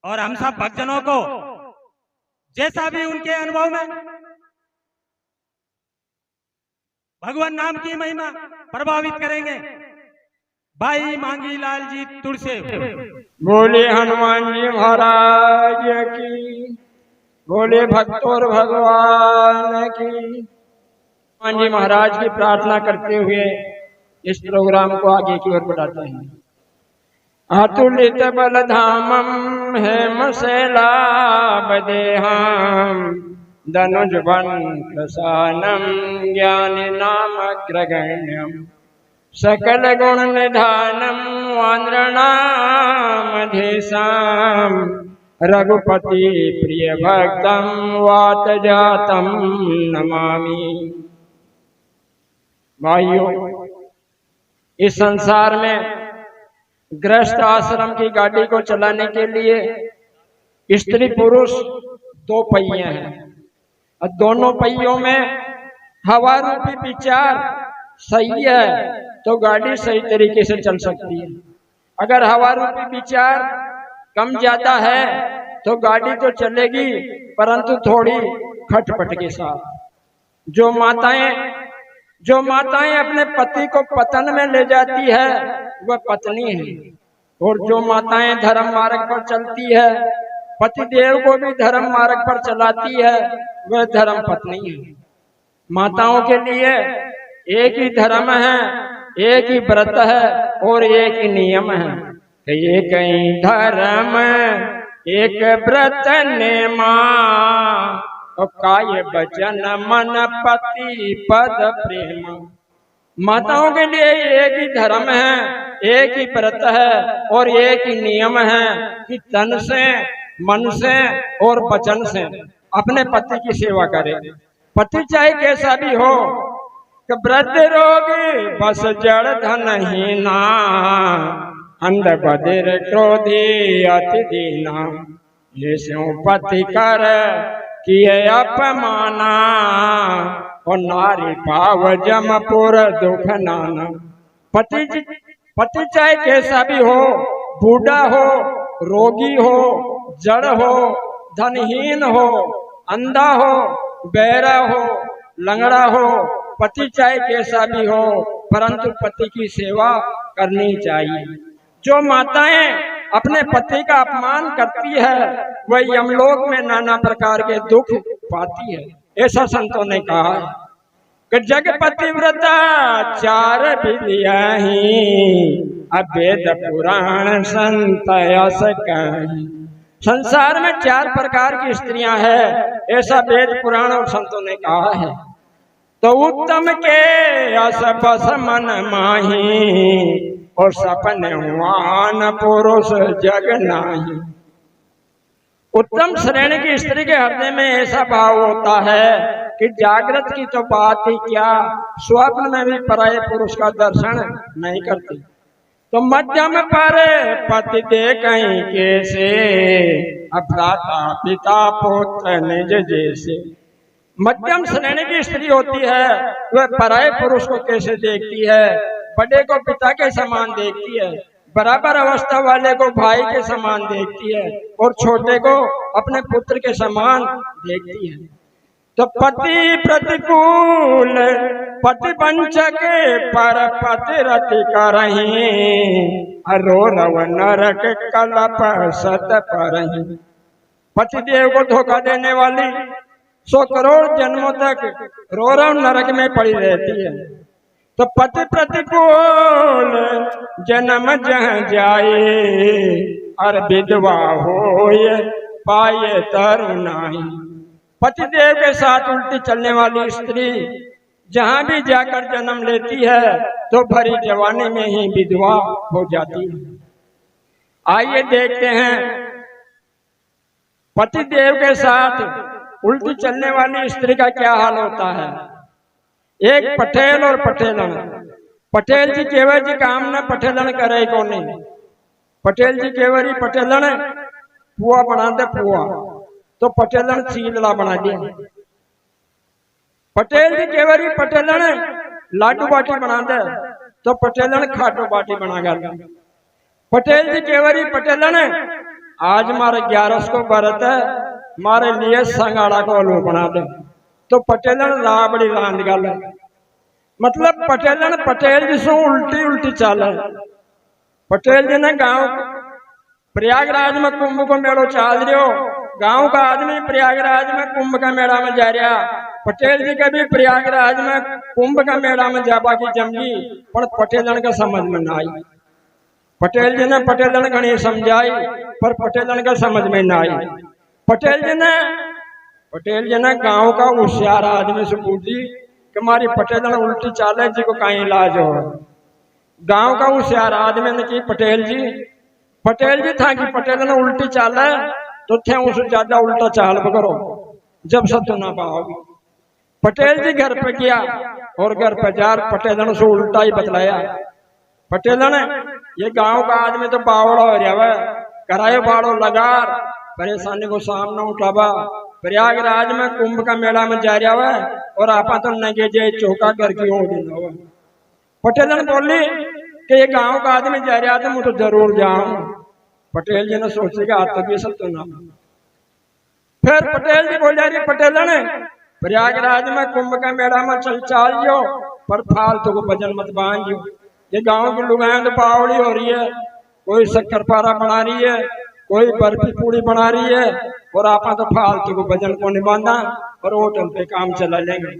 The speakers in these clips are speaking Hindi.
और हम सब भक्तजनों को जैसा भी उनके अनुभव में भगवान नाम की महिमा प्रभावित करेंगे। भाई मांगी लाल जी तुड़से बोले हनुमान जी महाराज की, बोले भक्तों भगवान की। हनुमान जी महाराज की प्रार्थना करते हुए इस प्रोग्राम को आगे की ओर बढ़ाते हैं। अतुलित बलधामम हेम शैलाभ देहम धनुज वन प्रसानम ज्ञान नाम अग्रगण्यम सकल गुण निधानम वानृणामधेशाम रघुपति प्रिय भक्तम वात जातम नमामि। भाइयों, इस संसार में गृहस्थ आश्रम की गाड़ी को चलाने के लिए स्त्री पुरुष दो पहिए हैं और दोनों पहियों में हवा रूपी विचार सही है तो गाड़ी सही तरीके से चल सकती है। अगर हवा रूपी विचार कम ज्यादा है तो गाड़ी तो चलेगी परंतु थोड़ी खटपट के साथ। जो माताएं अपने पति को पतन में ले जाती है वह पत्नी है, और जो माताएं धर्म मार्ग पर चलती है, पति देव को भी धर्म मार्ग पर चलाती है, वह धर्म पत्नी है। माताओं के लिए एक ही धर्म है, एक ही व्रत है और एक ही नियम है। एक ही धर्म एक व्रत नेमा और काय वचन मन पति पद प्रेम। माताओं के लिए एक ही धर्म है, एक ही व्रत है और एक ही नियम है कि तन से, मन से और वचन से अपने पति की सेवा करे। पति चाहे कैसा भी हो, वृद्ध रोगी बस जड़ धनहीना अंध बधिर क्रोधी अति दीना ये स्यों पति कर किए अपमाना और नारी पाव जमपुर दुख नाना। पति चाहे कैसा भी हो, बूढ़ा हो, रोगी हो, जड़ हो, धनहीन हो, अंधा हो, बहरा हो, लंगड़ा हो, पति चाहे कैसा भी हो परंतु पति की सेवा करनी चाहिए। जो माताएं अपने पति का अपमान करती है वह यमलोक में नाना प्रकार के दुख पाती है। ऐसा संतों ने कहा है कि जगपति व्रता चार विधियाही अवेद पुराण संत यस कहीं। संसार में 4 प्रकार की स्त्रियां हैं, ऐसा वेद पुराण और संतों ने कहा है। तो उत्तम के अस बस मन माही और सपने हुआन पुरुष जग नाही। उत्तम श्रेणी की स्त्री के हृदय में ऐसा भाव होता है कि जागृत की तो बात ही क्या, स्वप्न में भी पराये पुरुष का दर्शन नहीं करती। तो मध्यम पर पति दे कहीं कैसे भ्राता पिता पुत्र निज जैसे। मध्यम श्रेणी की स्त्री होती है वह पराये पुरुष को कैसे देखती है, बड़े को पिता के समान देखती है, बराबर अवस्था वाले को भाई के समान देखती है और छोटे को अपने पुत्र के समान देखती है। तो पति प्रतिकूल पति वंचक पर पति रति करही अरो रव नरक कलप सत परही। पति देव को धोखा देने वाली 100 करोड़ जन्मों तक रोरव नरक में पड़ी रहती है। तो पति प्रतिकूल जन्म जहाँ जाए और विधवा होए पाए तरुणाई। पति देव के साथ उल्टी चलने वाली स्त्री जहां भी जाकर जन्म लेती है तो भरी जवानी में ही विधवा हो जाती है। आइए देखते हैं पति देव के साथ उल्टी चलने वाली स्त्री का क्या हाल होता है। एक पटेल और पटेलन। पटेल जी केवल जी काम न पटेलन करे को नहीं। पटेल जी केवरी पटेलन पुआ बना दे पुआ तो पटेलन चीलड़ा बना दिया। पटेल जी केवरी पटेलन लाडू बाटी बना दे तो पटेलन खाटो बाटी बना गया। पटेल जी केवरी पटेलन आज मारे 11 को व्रत है, मारे लिए संगाड़ा को आलू बना दे। तो पटेलन राबड़ी रांध गल, मतलब पटेलन पटेल जिसो उल्टी उल्टी चाल है। पटेल जी ने गांव प्रयागराज में कुंभ को मेड़ो चाल रहे हो, गांव का आदमी प्रयागराज में कुंभ का मेड़ा में जा रहा। पटेल जी कभी प्रयागराज में कुंभ का मेड़ा में जाबा की जमगी, पर पटेलन का समझ में ना आई। पटेल जी ने पटेलन घनी समझाई, पर पटेलन का समझ में ना आई। पटेल जी ने गांव का होशियार आदमी से पूछी कि हमारी पटेलन उल्टी चाल है जी को कहीं इलाज हो। गांव का होशियार आदमी ने की पटेल जी था कि पटेलन उल्टी चाल है तो थे उससे ज्यादा उल्टा चाल करो, जब सत्य ना पाओगी। पटेल जी घर पे गया और घर पे जार पटेलन से उल्टा ही बतलाया। पटेलन ये गांव का आदमी तो बावड़ा हो रहा है, कराए बाड़ो लगार परेशानी को सामना उठावा। प्रयागराज में कुंभ का मेला में जा रहा है और आपा तो नगे जे चौका घर की हो दिन। पटेलन बोली कि ये गांव का आदमी जा रहा था, मैं तो जरूर जाऊं। पटेल जी ने सोचेगा आज तक ये सब तो ना। फिर पटेल जी बोल रही पटेलन प्रयागराज में कुंभ का मेला में चल जो, पर फालतू को भजन मत बांधियो। ये गांव की लुगाएं तो पावड़ी हो रही है, कोई शक्कर पारा बना रही है, कोई बर्फी पूड़ी बना रही है, और आपा तो फालतू को भजन को नहीं बांधा और होटल पे काम चला लेंगे।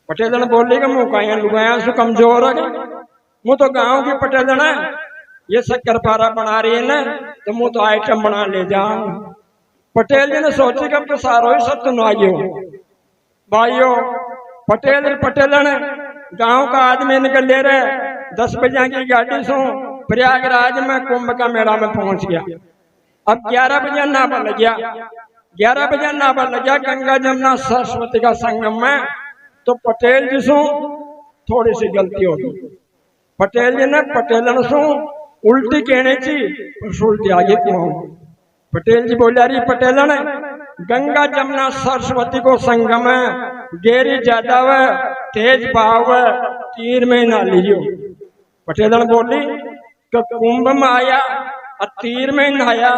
पटेलन बोले कि मुँह का लुगाया से कमजोर है, मुँह तो गांव की पटेलन है, ये शक्कर पारा बना रही है ना तो मुँह तो आइटम बना ले जाऊं। पटेल जी ने सोची कि अब तो सारो ही सत्य नाइयो। भाइयों पटेलन गांव का आदमी निकल ले रहे 10 बजे की गाड़ी सो प्रयागराज में कुंभ का मेला में पहुंच गया। अब 11 बजे नाभा लग गया, 11 बजे नाभा लग गया गंगा जमुना सरस्वती का संगम में। तो पटेल जी सो थोड़ी सी गलती हो गई। पटेल जी ने पटेलन सो उल्टी कहने ची उल्टी आगे क्यों। पटेल जी बोला रही पटेलन गंगा जमुना सरस्वती को संगम है, गेरी ज्यादा है, तेज भाव है, तीर में ना लियो। पटेलन बोली कि कुंभ में आया और तीर में नहाया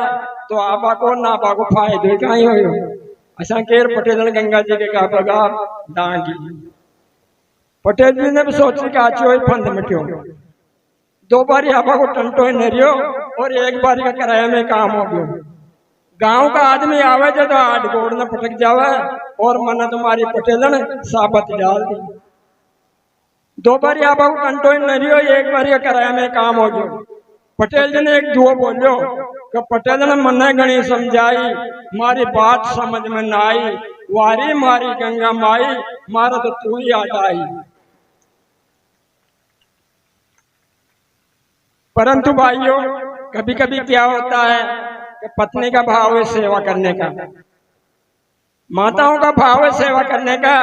तो आबा को नाबा को फायदे कहीं हो। ऐसा केर पटेलन गंगा जी के का बगा डांगी। पटेल जी ने भी सोची कि आचो फंद में क्यों। 2 बारी आबा को टंटो नरियो और 1 बारी का किराया में काम हो गयो। गांव का आदमी आवे जो तो 8 गोड़ न पटक जावे और मन तुम्हारी पटेलन साबत डाल दी। 2 बारी आबा को टंटो नरियो, 1 बारी का किराया में काम हो गयो। पटेल जी ने एक दुआ बोलियो कि पटेलन मन्ने घनी समझाई, मारी बात समझ में ना आई, वारी मारी गंगा माई, मारा तो तू ही याद आई। परंतु भाइयों कभी कभी क्या होता है कि पत्नी का भाव है सेवा करने का, माताओं का भाव है सेवा करने का,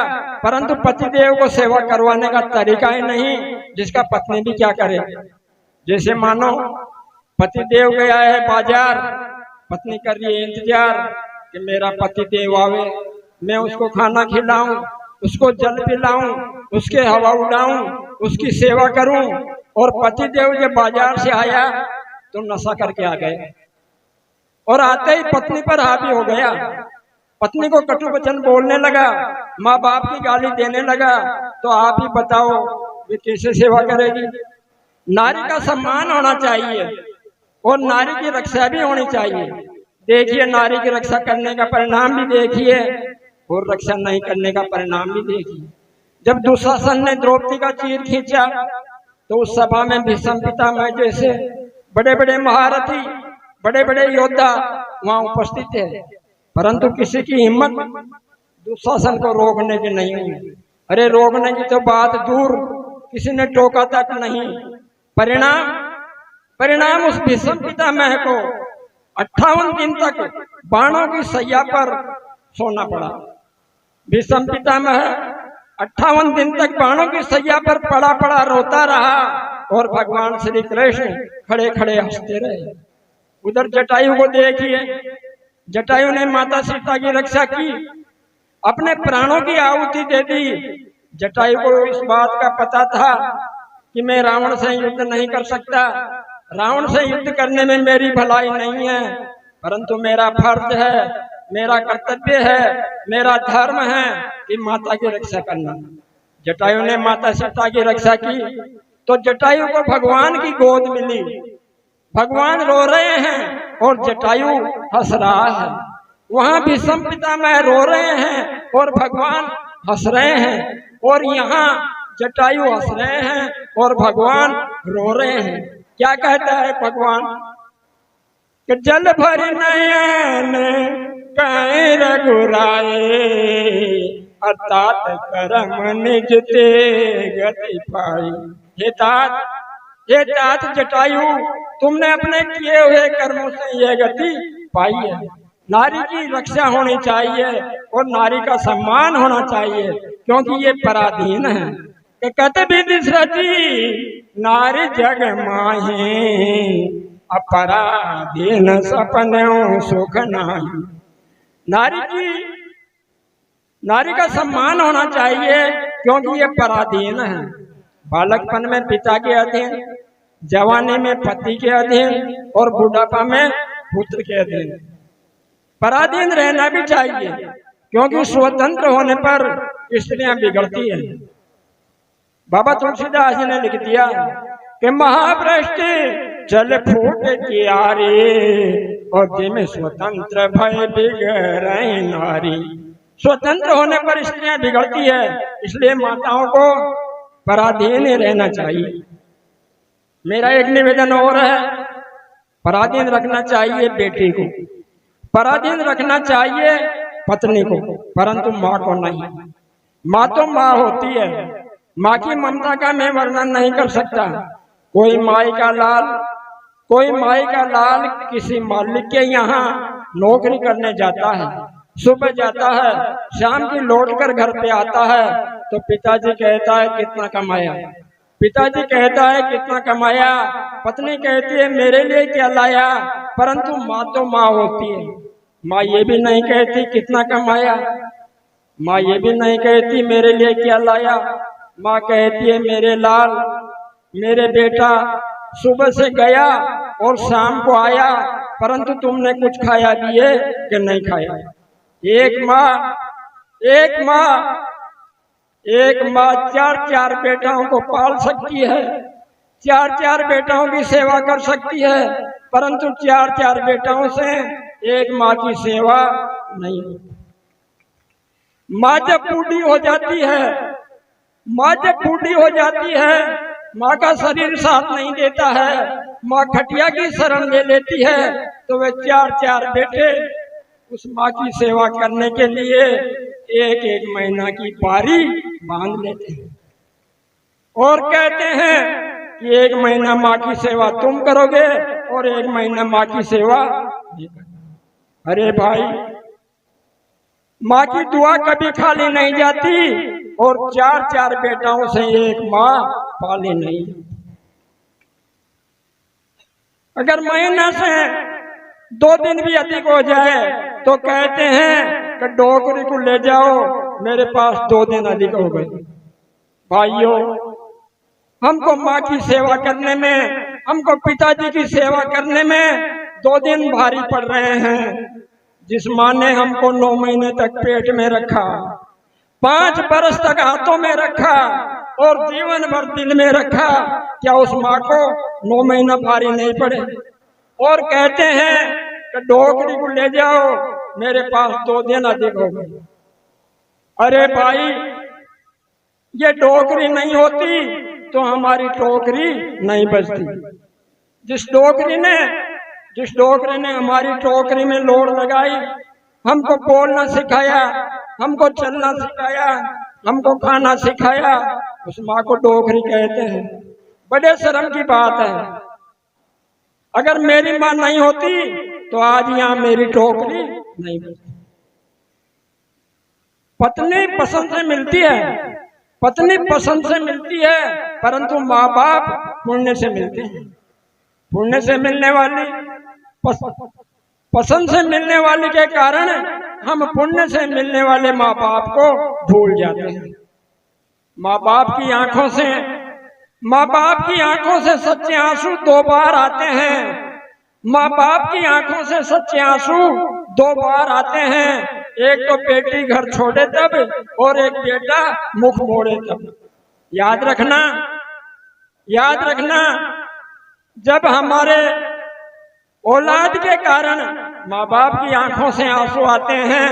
परंतु पतिदेव को सेवा करवाने का तरीका ही नहीं जिसका पत्नी भी क्या करे। जैसे मानो पतिदेव गया है बाजार, पत्नी कर रही है इंतजार कि मेरा पतिदेव आवे, मैं उसको खाना खिलाऊं, उसको जल पिलाऊं, उसके हवा उड़ाऊं, उसकी सेवा करूं। और पतिदेव जब बाजार से आया तो नशा करके आ गए और आते ही पत्नी पर हावी हो गया, पत्नी को कटु वचन बोलने लगा, माँ बाप की गाली देने लगा। तो आप ही बताओ वे कैसे सेवा करेगी। नारी का सम्मान होना चाहिए और नारी की रक्षा भी होनी चाहिए। देखिए नारी की रक्षा करने का परिणाम भी देखिए और रक्षा नहीं करने का परिणाम भी देखिए। जब दुशासन ने द्रौपदी का चीर खींचा तो उस सभा में भीष्म पितामह जैसे बड़े बड़े महारथी, बड़े बड़े योद्धा वहां उपस्थित थे, परंतु किसी की हिम्मत दुशासन को रोकने की नहीं हुई। अरे रोकने की तो बात दूर, किसी ने टोका तक नहीं। परिणाम उस भीष्म पितामह को 58 दिन तक बाणों की सैया पर सोना पड़ा। भीष्म पितामह 58 दिन तक बाणों की सैया पर पड़ा रोता रहा और भगवान श्री कृष्ण खड़े खड़े हंसते रहे। उधर जटायु को देखिए, जटायु ने माता सीता की रक्षा की, अपने प्राणों की आहुति दे दी। जटायु को इस बात का पता था कि मैं रावण से युद्ध नहीं कर सकता, रावण से युद्ध करने में मेरी भलाई नहीं है, परंतु मेरा फर्ज है, मेरा कर्तव्य है, मेरा धर्म है कि माता की रक्षा करना। जटायु ने माता सीता की रक्षा की तो जटायु को भगवान की गोद मिली। भगवान रो रहे हैं और जटायु हंस रहा है। वहां भीष्म पितामह रो रहे हैं और भगवान हंस रहे हैं, और यहाँ जटायु हंस रहे हैं और भगवान रो रहे हैं। क्या कहता है भगवान कि जल भर नयन कहीं रघुराए, अतात करम निज ते गति पाई। हे तात जटायु, तुमने अपने किए हुए कर्मों से यह गति पाई है। नारी की रक्षा होनी चाहिए और नारी का सम्मान होना चाहिए, क्योंकि ये पराधीन है। कत विधि सती नारी जग माही, अपराधीन सपनों सुख नाही। नारी का सम्मान होना चाहिए, क्योंकि ये पराधीन है। बालकपन में पिता के अधीन, जवानी में पति के अधीन और बुढ़ापा में पुत्र के अधीन। पराधीन रहना भी चाहिए, क्योंकि स्वतंत्र होने पर स्त्रियां बिगड़ती है। बाबा तुलसीदास जी ने लिख दिया कि महाभ्रष्ट चल फूट कियारे, और जिम स्वतंत्र भय बिगड़े नारी। स्वतंत्र होने पर स्त्रियां बिगड़ती है, इसलिए माताओं को पराधीन रहना चाहिए। मेरा एक निवेदन और है, पराधीन रखना चाहिए बेटी को, पराधीन रखना चाहिए पत्नी को, परंतु माँ को नहीं। माँ तो माँ होती है। माँ की ममता का मैं वर्णन नहीं कर सकता। कोई माई का लाल किसी मालिक के यहाँ नौकरी करने जाता है, सुबह जाता है, शाम की लौट कर घर पे आता है तो पिताजी कहता है कितना कमाया, पिताजी कहता है कितना कमाया, पत्नी कहती है मेरे लिए क्या लाया। परंतु माँ तो माँ होती है। माँ ये भी नहीं कहती कितना कमाया, माँ ये भी नहीं कहती मेरे लिए क्या लाया। माँ कहती है मेरे लाल, मेरे बेटा सुबह से गया और शाम को आया, परंतु तुमने कुछ खाया भी है कि नहीं खाया। एक माँ चार बेटाओं को पाल सकती है, चार बेटाओं की सेवा कर सकती है, परंतु चार बेटाओं से एक माँ की सेवा नहीं होती। माँ जब बूढ़ी हो जाती है, माँ का शरीर साथ नहीं देता है, माँ खटिया की शरण ले लेती है, तो वे चार बेटे उस माँ की सेवा करने के लिए एक महीना की पारी बांध लेते हैं और कहते हैं कि 1 महीना माँ की सेवा तुम करोगे और 1 महीना माँ की सेवा। अरे भाई, माँ की दुआ कभी खाली नहीं जाती और चार बेटाओं से एक माँ पाली नहीं। अगर महीना से 2 दिन भी अधिक हो जाए तो कहते हैं कि डोकरी को ले जाओ, मेरे पास 2 दिन अधिक हो गए। भाइयों, हमको माँ की सेवा करने में, हमको पिताजी की सेवा करने में 2 दिन भारी पड़ रहे हैं। जिस माँ ने हमको 9 महीने तक पेट में रखा, 5 बरस तक हाथों में रखा और जीवन भर दिल में रखा, क्या उस माँ को 9 महीना भारी नहीं पड़े? और कहते हैं कि डोकरी को ले जाओ, मेरे पास 2 दिन अधिक हो गए। अरे भाई, ये डोकरी नहीं होती तो हमारी टोकरी नहीं बजती। जिस डोकरी ने हमारी टोकरी में लोड़ लगाई, हमको बोलना सिखाया, हमको चलना सिखाया, हमको खाना सिखाया, उस माँ को डोकरी कहते हैं। बड़े शर्म की बात है। अगर मेरी माँ नहीं होती तो आज यहाँ मेरी टोकरी नहीं बजती। पत्नी पसंद से मिलती है, परंतु माँ बाप पुण्य से मिलते हैं। पुण्य से मिलने वाली, पसंद से मिलने वाली के कारण हम पुण्य से मिलने वाले माँ बाप को भूल जाते हैं। माँ बाप की आंखों से सच्चे आंसू 2 बार आते हैं। माँ बाप की आंखों से सच्चे आंसू दो बार आते हैं, एक तो बेटी घर छोड़े तब और एक बेटा मुख मोड़े तब। याद रखना, याद रखना, जब हमारे औलाद के कारण माँ बाप की आंखों से आंसू आते हैं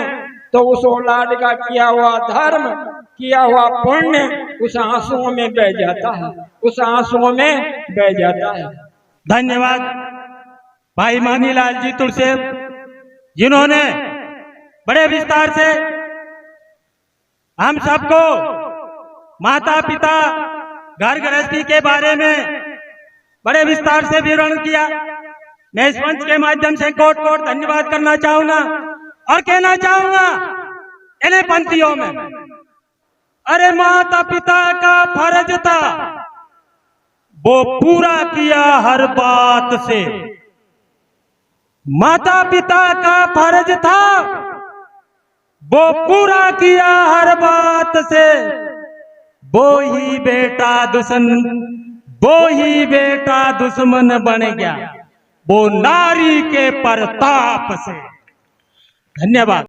तो उस औलाद का किया हुआ धर्म, किया हुआ पुण्य उस आंसुओं में बह जाता है, उस आंसुओं में बह जाता है। धन्यवाद भाई मांगीलाल जी तुलसेब, जिन्होंने बड़े विस्तार से हम सबको माता पिता घर गृहस्थी के बारे में बड़े विस्तार से विवरण किया। मैं इस मंच के माध्यम से कोट कोट धन्यवाद करना चाहूंगा और कहना चाहूंगा इन्हें पंक्तियों में, अरे माता पिता का फर्ज था वो पूरा किया हर बात से, माता पिता का फर्ज था वो पूरा किया हर बात से, वो ही बेटा दुश्मन बन गया वो नारी के प्रताप से। धन्यवाद।